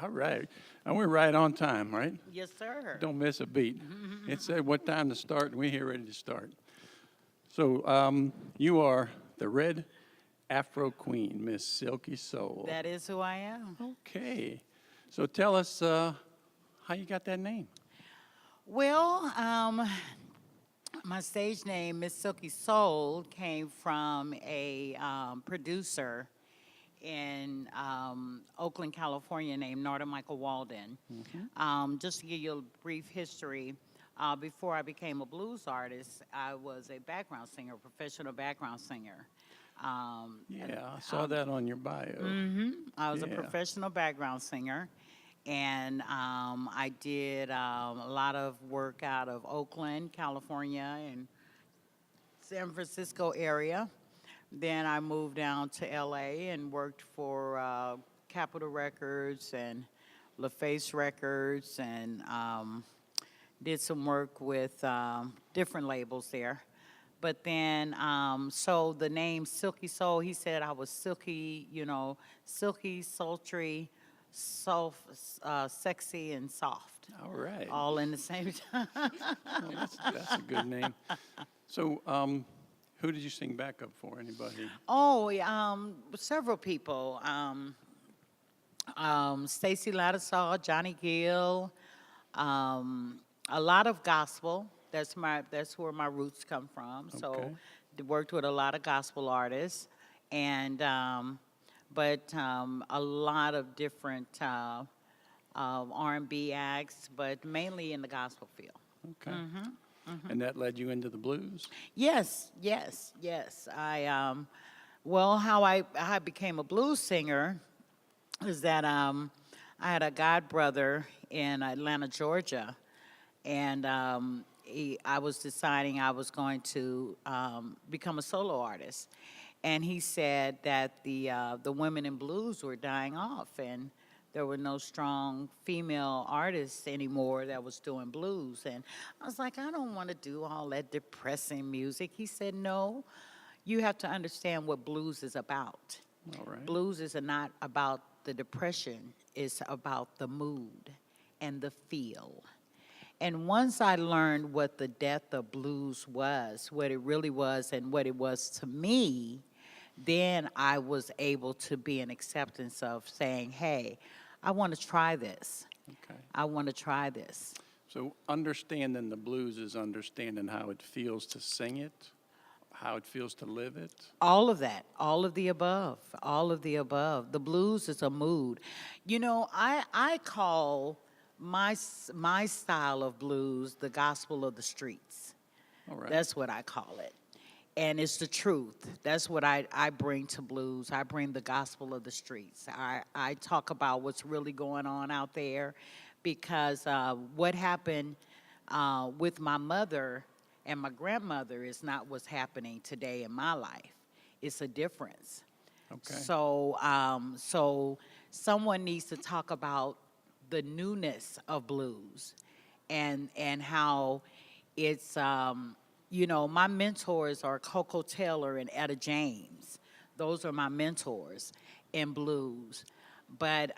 All right. And we're right on time, right? Yes, sir. Don't miss a beat. It said what time to start, and we're here ready to start. So you are the Red Afro Queen, Miss Silky Soul. That is who I am. Okay. So tell us how you got that name. Well, my stage name, Miss Silky Soul, came from a producer in Oakland, California, named Narda Michael Walden. Just to give you a brief history, before I became a blues artist, I was a background singer, professional background singer. Yeah, I saw that on your bio. I was a Yeah. professional background singer, and I did a lot of work out of Oakland, California, and San Francisco area. Then I moved down to LA and worked for Capitol Records and LaFace Records, and did some work with different labels there. But then, so the name Silky Soul, he said I was silky, silky, sultry, soft, sexy, and soft, All right. all in the same time. Well, that's a good name. So who did you sing backup for? Anybody? Oh, several people. Stacy Lattisaw, Johnny Gill, a lot of gospel. That's where my roots come from. Okay. So, worked with a lot of gospel artists, and but a lot of different R&B acts, but mainly in the gospel field. Okay. And that led you into the blues? Yes, yes, yes. Well, how I became a blues singer is that I had a god brother in Atlanta, Georgia, and I was deciding I was going to become a solo artist, and he said that the women in blues were dying off, and there were no strong female artists anymore that was doing blues. And I was like, I don't want to do all that depressing music. He said, no, you have to understand what blues is about. All right. Blues is not about the depression, it's about the mood and the feel. And once I learned what the death of blues was, what it really was and what it was to me, then I was able to be in acceptance of saying, hey, I want to try this. Okay. I want to try this. So understanding the blues is understanding how it feels to sing it, how it feels to live it. All of that, all of the above, all of the above. The blues is a mood. I call my style of blues the gospel of the streets. All right. That's what I call it. And it's the truth. That's what I bring to blues. I bring the gospel of the streets. I talk about what's really going on out there, because what happened with my mother and my grandmother is not what's happening today in my life. It's a difference. Okay. So someone needs to talk about the newness of blues, and how it's my mentors are Coco Taylor and Etta James. Those are my mentors in blues. But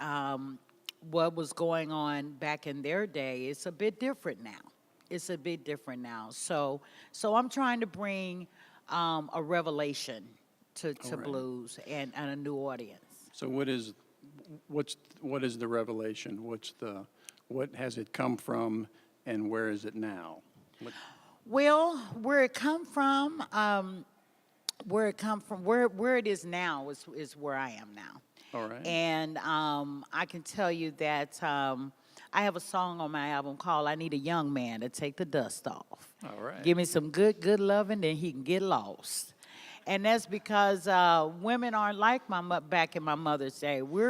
what was going on back in their day, it's a bit different now. It's a bit different now. So I'm trying to bring a revelation to right. blues and a new audience. So what is the revelation? What has it come from, and where is it now? Well, where it where it is now is where I am now. All right. And I can tell you that I have a song on my album called "I Need a Young Man to Take the Dust Off." All right. Give me some good loving, then he can get lost. And that's because women aren't like back in my mother's day. We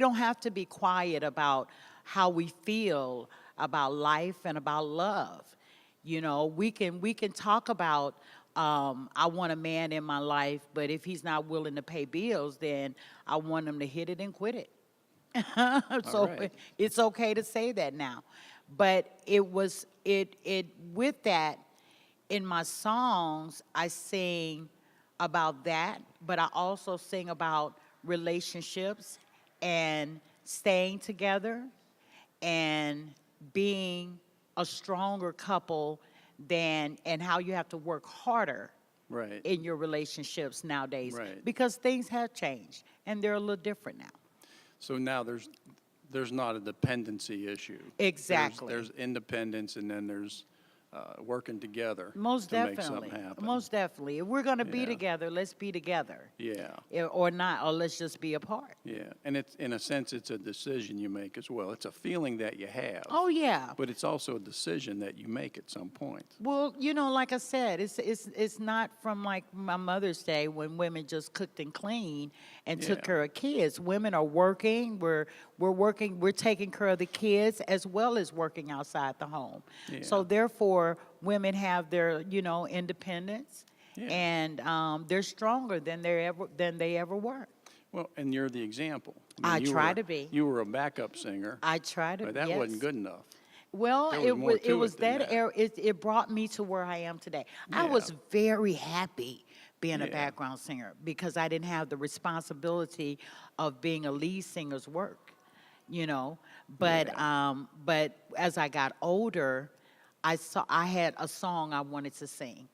don't have to be quiet about how we feel about life and about love. We can talk about I want a man in my life, but if he's not willing to pay bills, then I want him to hit it and quit it. So right. it's okay to say that now. But it with that, in my songs, I sing about that, but I also sing about relationships and staying together and being a stronger couple and how you have to work harder Right. in your relationships nowadays. Right. Because things have changed and they're a little different now. So now there's not a dependency issue. Exactly. There's independence, and then there's working together Most to make definitely. something happen. Most definitely. If we're going to be Yeah. together, let's be together. Yeah. Or not, or let's just be apart. Yeah, and it's, in a sense, it's a decision you make as well. It's a feeling that you have. Oh, yeah. But it's also a decision that you make at some point. Well, like I said, it's not from like my mother's day when women just cooked and cleaned and took Yeah. care of kids. Women are working. We're working. We're taking care of the kids as well as working outside the home. So Yeah. therefore, women have their independence, Yeah. and they're stronger than they ever were. Well, and you're the example. I you try were- to be. You were a backup singer, I try to. but that yes. wasn't good enough. Well, There was it more was to it than that that. era. It brought me to where I am today. I Yeah. was very happy being a Yeah. background singer because I didn't have the responsibility of being a lead singer's work, But Yeah. but as I got older, I had a song I wanted to sing,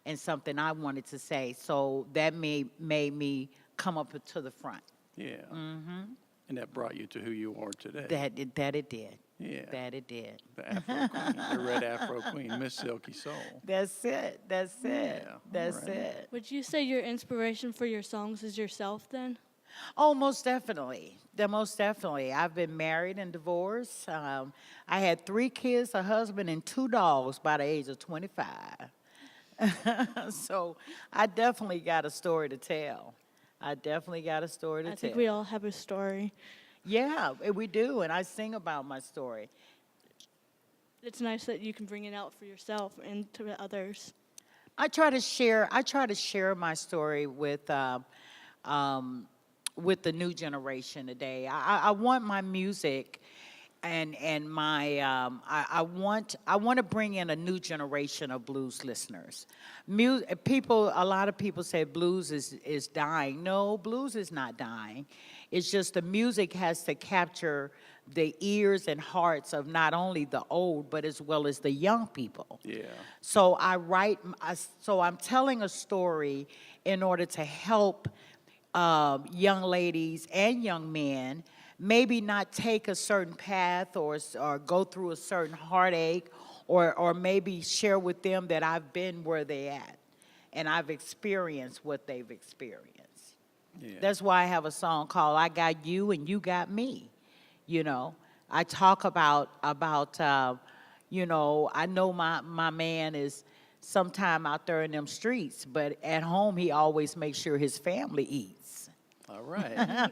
and something I wanted to say. So that made me come up to the front. Yeah. Mm-hmm. And that brought you to who you are today. That it did. Yeah. That it did. The Afro Queen, the Red Afro Queen, Miss Silky Soul. That's it. That's it. Yeah, That's alright. it. Would you say your inspiration for your songs is yourself then? Oh, most definitely. Most definitely. I've been married and divorced. I had 3 kids, a husband, and 2 dogs by the age of 25. So I definitely got a story to tell. I definitely got a story to I tell. think we all have a story. Yeah, we do, and I sing about my story. It's nice that you can bring it out for yourself and to others. I try to share my story with the new generation today. I want my music and my I want to bring in a new generation of blues listeners. A lot of people say blues is dying. No, blues is not dying. It's just the music has to capture the ears and hearts of not only the old but as well as the young people. Yeah. So I'm telling a story in order to help young ladies and young men maybe not take a certain path or go through a certain heartache or maybe share with them that I've been where they at and I've experienced what they've experienced. Yeah. That's why I have a song called I Got You and You Got Me. I talk about I know my man is sometime out there in them streets, but at home he always makes sure his family eats. All right.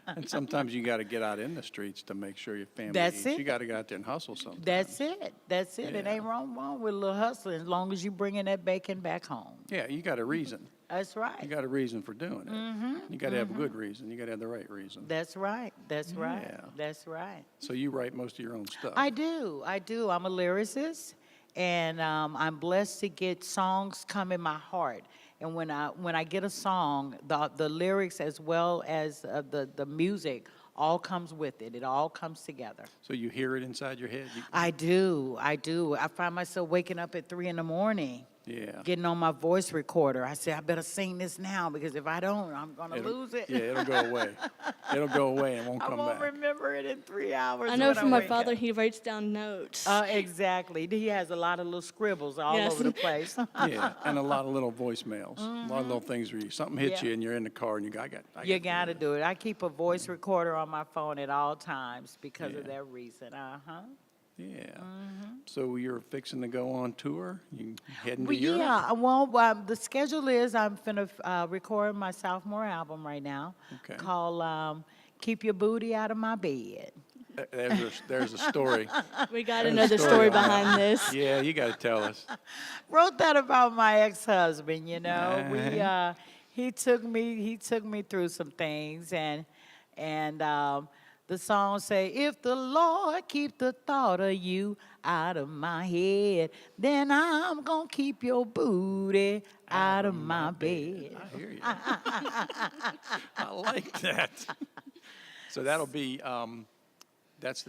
And sometimes you got to get out in the streets to make sure your family That's eats. it. You got to go out there and hustle sometimes. That's it. It Yeah. ain't wrong with a little hustling as long as you bringing that bacon back home. Yeah, you got a reason. That's You right. got a reason for doing it. You got to have a good reason. You got to have the right reason. That's right. That's right. Yeah. That's right. So you write most of your own stuff. I do. I'm a lyricist, and I'm blessed to get songs come in my heart. And when I get a song, the lyrics as well as the music all comes with it. It all comes together. So you hear it inside your head? I do. I find myself waking up at 3 a.m. Yeah. getting on my voice recorder. I say, I better sing this now because if I don't, I'm going to It'll- lose it. Yeah, it'll go away. It'll go away and won't I come won't back. remember it in 3 hours. I know when from my wake father, up. he writes down notes. Exactly. He has a lot of little scribbles all Yes. over the place. Yeah, and a lot of little voicemails. A lot of little things where something hits Yeah. you and you're in the car and You got to do it. I keep a voice recorder on my phone at all times because of Yeah. that reason. Uh-huh. Yeah. So you're fixing to go on tour? You heading to Europe? Yeah, well, the schedule is I'm finna record my sophomore album right now Okay. called Keep Your Booty Out of My Bed. There's a story. We got There's a another story story on that. behind this. Yeah, you got to tell us. Wrote that about my ex-husband, you know. Uh-huh. He took me through some things, and the song say, if the Lord keep the thought of you out of my head, then I'm gonna keep your booty out of my bed. I hear you. I like that. So that'll be, that's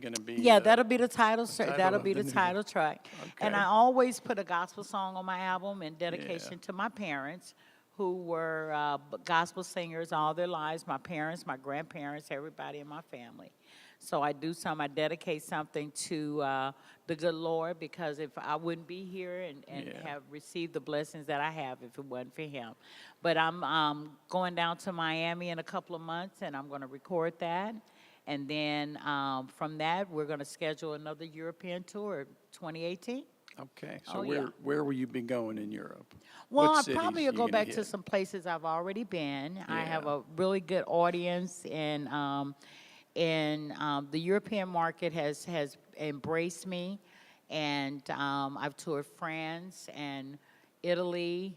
going to be. Yeah, that'll be the title. title That'll of be the the new- title track. And Okay. I always put a gospel song on my album in dedication to my parents, who were gospel singers all their lives. My parents, my grandparents, everybody in my family. So I dedicate something to the good Lord, because if I wouldn't be here and Yeah. have received the blessings that I have if it wasn't for him. But I'm going down to Miami in a couple of months, and I'm going to record that. And then from that, we're going to schedule another European tour, 2018. Okay, so Oh, yeah. where will you be going in Europe? Well, What I cities probably you will go gonna back to hit? some places I've already been. I have Yeah. a really good audience, and the European market has embraced me, and I've toured France and Italy,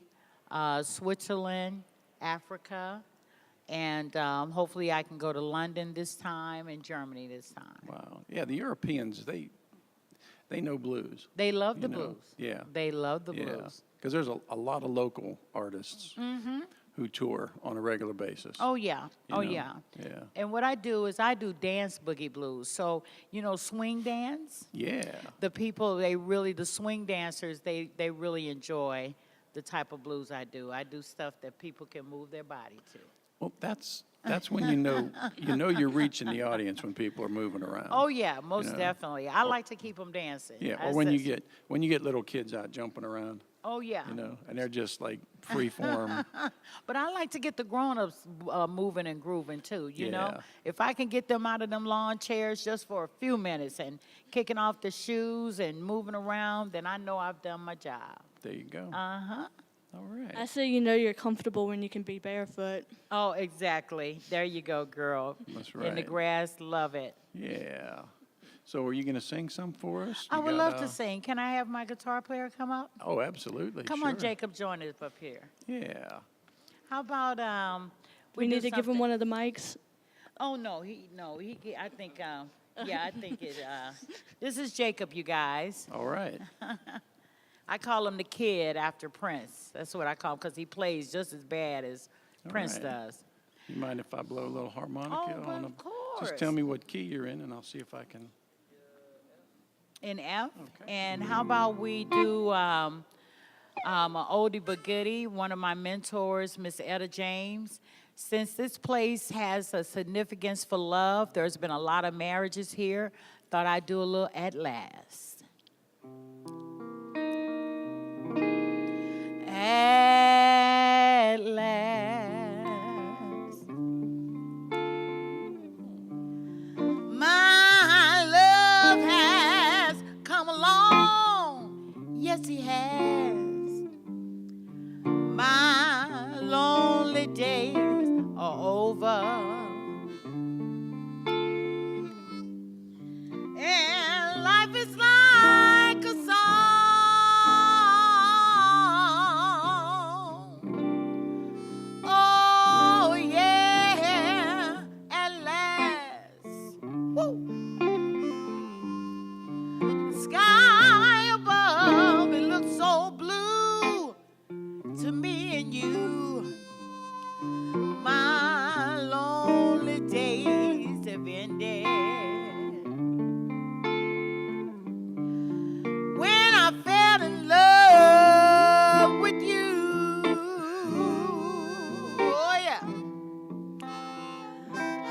Switzerland, Africa, and hopefully I can go to London this time and Germany this time. Wow, yeah, the Europeans, they know blues. They love you the know? blues. Yeah. They love the Yeah, blues. because there's a lot of local artists who tour on a regular basis. Oh, yeah. you Oh, know? yeah. Yeah. And what I do is I do dance boogie blues. So, swing dance, Yeah. the people, the swing dancers, they really enjoy the type of blues I do. I do stuff that people can move their body to. Well, that's when you know you're reaching the audience when people are moving around. Oh, yeah, most know, definitely. I like to keep them dancing. Yeah, or That's- when you that's- get little kids out jumping around, Oh, yeah. and they're just like free form. But I like to get the grown-ups moving and grooving too, you know? Yeah. If I can get them out of them lawn chairs just for a few minutes and kicking off the shoes and moving around, then I know I've done my job. There you go. Uh-huh. All right. I say you're comfortable when you can be barefoot. Oh, exactly. There you go, girl. That's In the right. grass, love it. Yeah. So are you going to sing some for us? I You would got, love to sing. Can I have my guitar player come up? Oh, absolutely. Come sure. on, Jacob, join us up here. Yeah. How about We need do to give him something- one of the mics. Oh no, I think this is Jacob, you guys. All right. I call him the kid after Prince. That's what I call him, because he plays just as bad as All Prince right. does. You mind if I blow a little harmonica? Oh, but on of Just course. tell me what key you're in, and I'll see if I can. In F. Okay. And how about we do an oldie but goodie, one of my mentors, Miss Etta James. Since this place has a significance for love, there's been a lot of marriages here, thought I'd do a little At Last. At last, my love has come along. Yes, he has. My lonely days are over. And life is like a song. Oh, yeah, at last. Woo. The sky above, it looks so blue to me and you. My lonely days have ended. When I fell in love with you. Oh, yeah.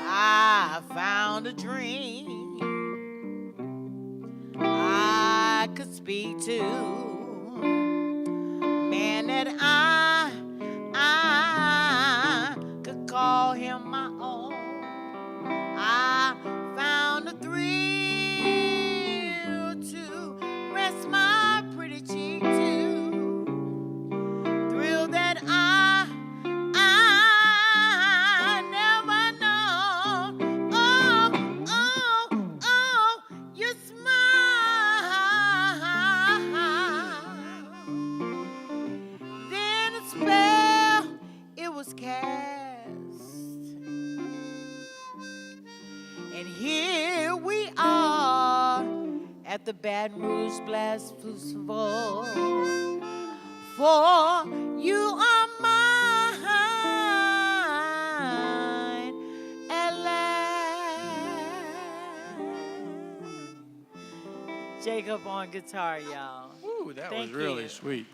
I found a dream I could speak to. Man that I could call him my own. I found a thrill to rest my pretty cheek to. Thrill that I never known. Oh, oh, oh, your smile. Then a spell, it was cast. And here we are at the Baton Rouge Blues Festival. For you are mine at Jacob on guitar, y'all. Ooh, that was Thank really you. sweet.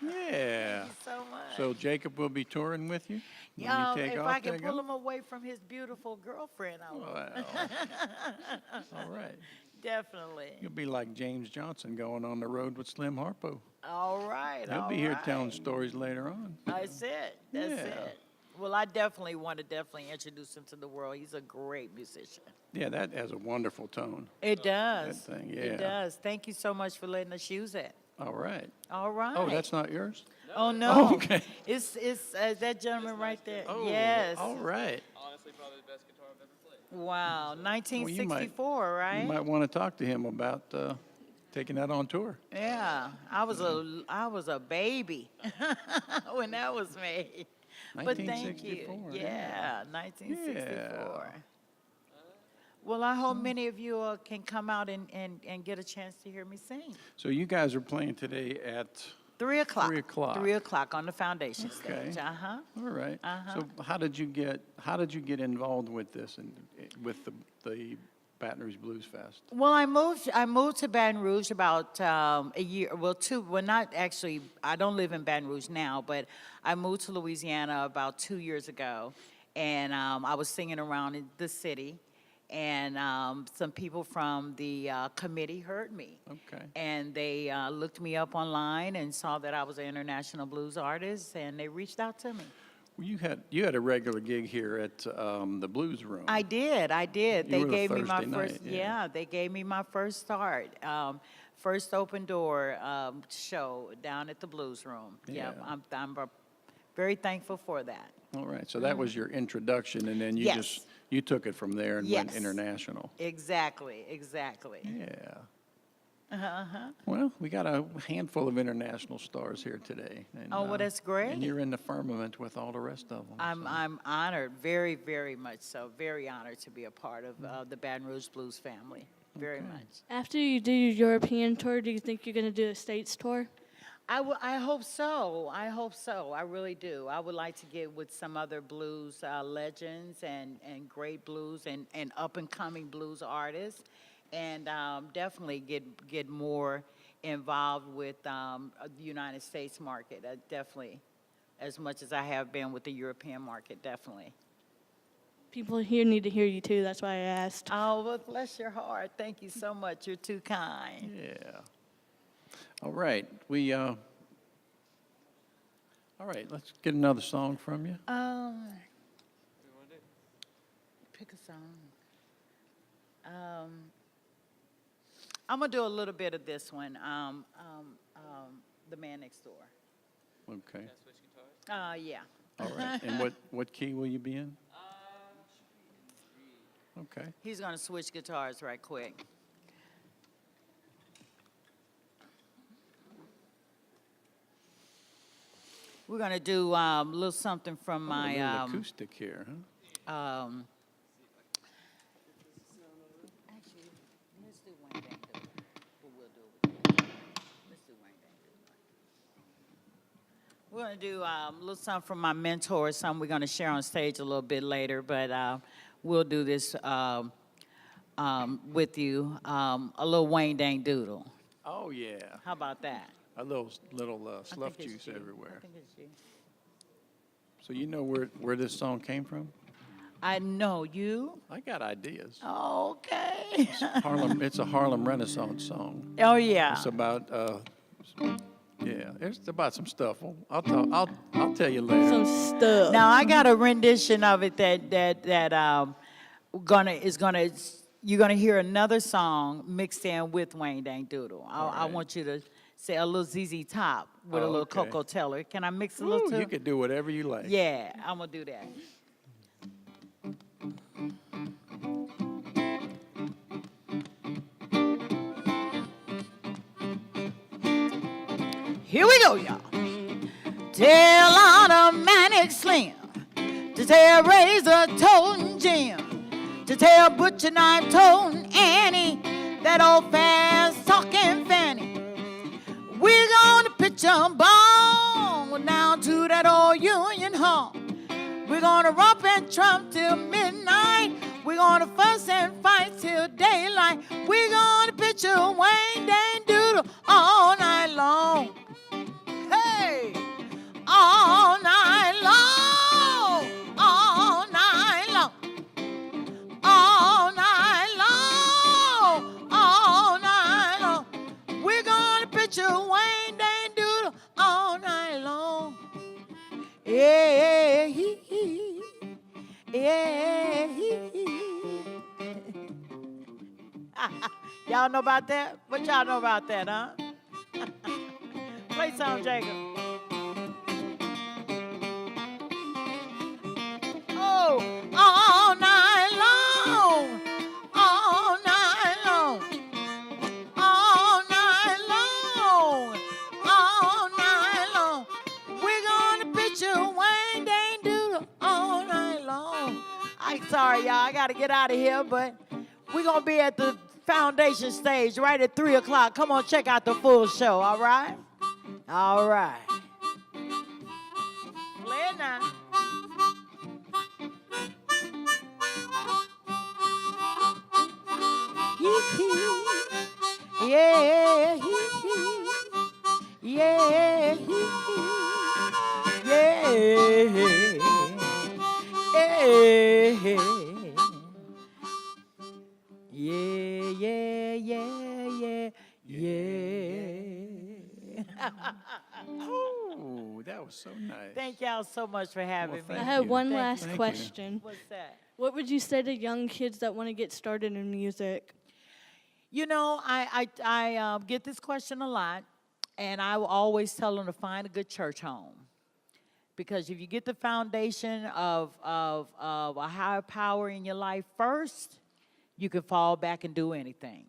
Yeah. So much. So Jacob will be touring with you when you take If off. I can there, pull go? him away from his beautiful girlfriend, I will. Well, all right. Definitely. You'll be like James Johnson going on the road with Slim Harpo. All right. He'll all be here right. telling stories later on. That's it. That's Yeah. it. Well, I definitely want to introduce him to the world. He's a great musician. Yeah, that has a wonderful tone. It does. That thing, yeah. It does. Thank you so much for letting us use it. All right. All right. Oh, that's not yours? Oh no. Oh, okay. It's that gentleman right there. Oh, Yes. all right. Honestly, probably the best guitar I've ever played. Wow. 1964, right? You might want to talk to him about taking that on tour. Yeah. I was a baby when that was made. But thank you. 1964, Yeah, 1964. Yeah. Well, I hope many of you can come out and get a chance to hear me sing. So you guys are playing today at 3 o'clock. 3 o'clock. 3 o'clock on the foundation Okay. stage. Uh-huh. all right. Uh-huh. So how did you get involved with this and with the Baton Rouge Blues Fest? Well, I moved to Baton Rouge about a year, not actually, I don't live in Baton Rouge now, but I moved to Louisiana about 2 years ago, and I was singing around in the city, and some people from the committee heard me. Okay. And they looked me up online and saw that I was an international blues artist, and they reached out to me. Well, you had a regular gig here at the Blues Room. I did. You They were the gave me my Thursday night, first. yeah. They gave me my first start. First open door show down at the Blues Room. Yeah. I'm very thankful for that. All right. So that was your introduction, and then you Yes. you took it from there and went Yes. international. Exactly. Yeah. Well, we got a handful of international stars here today. And, Oh, well, that's great. And you're in the firmament with all the rest of them. I'm honored, very, very much so. Very honored to be a part of the Baton Rouge Blues family. Very much. After you do your European tour, do you think you're going to do a States tour? I hope so. I really do. I would like to get with some other blues legends and great blues and up-and-coming blues artists, and definitely get more involved with the United States market. Definitely, as much as I have been with the European market, definitely. People here need to hear you too. That's why I asked. Oh, well, bless your heart. Thank you so much. You're too kind. Yeah. All right. All right, let's get another song from you. Pick a song. I'm gonna do a little bit of this one. The Man Next Door. Okay. Switch guitars. Yeah. All right. And what key will you be in? Okay. He's gonna switch guitars right quick. We're gonna do a little something from A little my acoustic here, huh? Actually, let's do Wayne Dang Doodle. But we'll do it. Let's do Wayne Dang Doodle. We're gonna do a little something from my mentor, something we're gonna share on stage a little bit later, but we'll do this with you. A little Wayne Dang Doodle. Oh, yeah. How about that? A little I slough think it's juice you. everywhere. I think it's you. So you know where this song came from? I know you. I got ideas. Okay. It's a Harlem Renaissance song. Oh yeah. It's about it's about some stuff. I'll tell you later. Some stuff. Now I got a rendition of it that you're gonna hear another song mixed in with Wayne Dang Doodle. I right. want you to say a little ZZ Top with a Oh, little okay. Coco Teller. Can I mix a little Ooh, too? you could do whatever you like. Yeah, I'm gonna do that. Here we go, y'all. Tell Automatic Slim to tell Razor toting Jim to tell Butcher Knife toting Annie that old fast talking Fanny. We're gonna pitch a ball down to that old Union Hall. We're gonna romp and trump till midnight. We're gonna fuss and fight till daylight. We're gonna pitch picture Wayne Dan Doodle all night long. Hey, all night long, all night long, all night long, all night long. We're gonna picture Wayne Dan Doodle all night long. Yeah, yeah. Y'all know about that? What y'all know about that, huh? Play some, Jacob. Oh, all night long, all night long, all night long, all night long. We're gonna picture Wayne Dan Doodle all night long. I'm sorry, y'all. I got to get out of here, but we're going to be at the foundation stage right at 3 o'clock. Come on, check out the full show, all right? All right. Play it now. Yeah, yeah, Oh, that was so nice. Thank y'all so much for having me. thank I have you. one Thank last Thank you. question. What's that? What would you say to young kids that want to get started in music? You know, I get this question a lot, and I will always tell them to find a good church home. Because if you get the foundation of a higher power in your life first, you can fall back and do anything.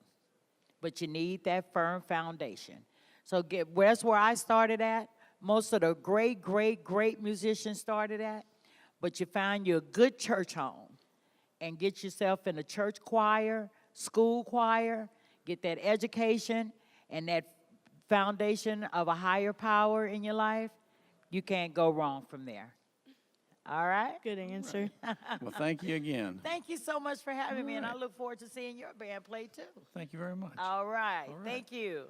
But you need that firm foundation. So that's where I started at. Most of the great musicians started at. But you find you a good church home and get yourself in a church choir, school choir, get that education and that foundation of a higher power in your life. You can't go wrong from there. All right? Good answer. Well, thank you again. Thank you so much for having me, and I look forward to seeing your band play too. Thank you very much. All right. All right. Thank you.